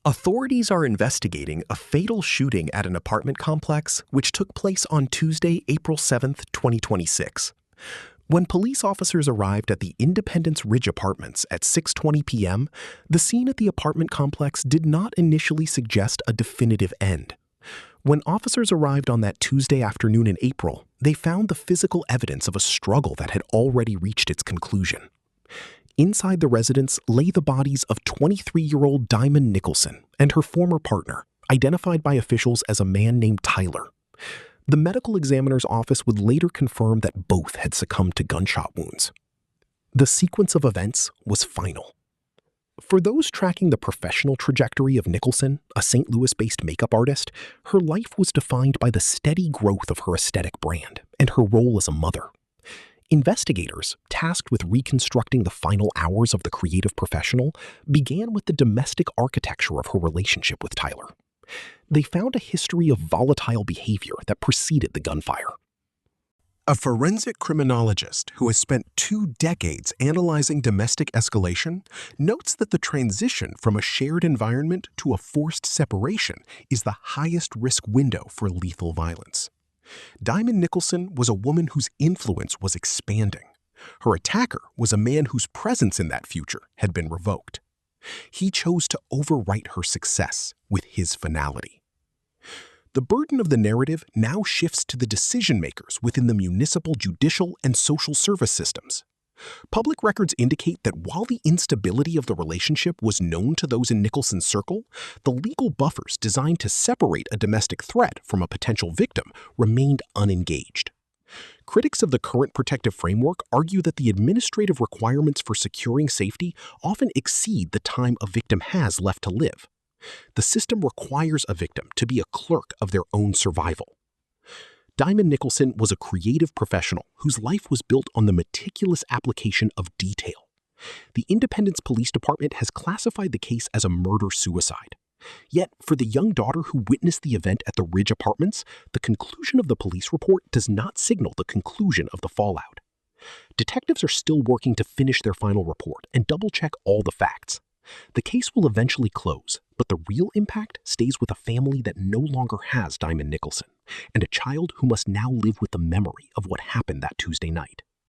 Authorities are investigating a fatal shooting at an apartment complex which took place on Tuesday, April 7, 2026. When police officers arrived at the Independence Ridge Apartments at 6:20 p.m., the scene at the apartment complex did not initially suggest a definitive end. When officers arrived on that Tuesday afternoon in April, they found the physical evidence of a struggle that had already reached its conclusion. Inside the residence lay the bodies of 23-year-old Dy'Mond Nicholson and her former partner, identified by officials as a man named Tyler. The medical examiner's office would later confirm that both had succumbed to gunshot wounds. The sequence of events was final. For those tracking the professional trajectory of Nicholson, a St. Louis-based makeup artist, her life was defined by the steady growth of her aesthetic brand and her role as a mother. Investigators, tasked with reconstructing the final hours of the creative professional, began with the domestic architecture of her relationship with Tyler. They found a history of volatile behavior that preceded the gunfire. A forensic criminologist who has spent 2 decades analyzing domestic escalation notes that the transition from a shared environment to a forced separation is the highest risk window for lethal violence. Dy'Mond Nicholson was a woman whose influence was expanding. Her attacker was a man whose presence in that future had been revoked. He chose to overwrite her success with his finality. The burden of the narrative now shifts to the decision-makers within the municipal, judicial, and social service systems. Public records indicate that while the instability of the relationship was known to those in Nicholson's circle, the legal buffers designed to separate a domestic threat from a potential victim remained unengaged. Critics of the current protective framework argue that the administrative requirements for securing safety often exceed the time a victim has left to live. The system requires a victim to be a clerk of their own survival. Dy'Mond Nicholson was a creative professional whose life was built on the meticulous application of detail. The Independence Police Department has classified the case as a murder-suicide. Yet, for the young daughter who witnessed the event at the Ridge Apartments, the conclusion of the police report does not signal the conclusion of the fallout. Detectives are still working to finish their final report and double-check all the facts. The case will eventually close, but the real impact stays with a family that no longer has Dy'Mond Nicholson, and a child who must now live with the memory of what happened that Tuesday night.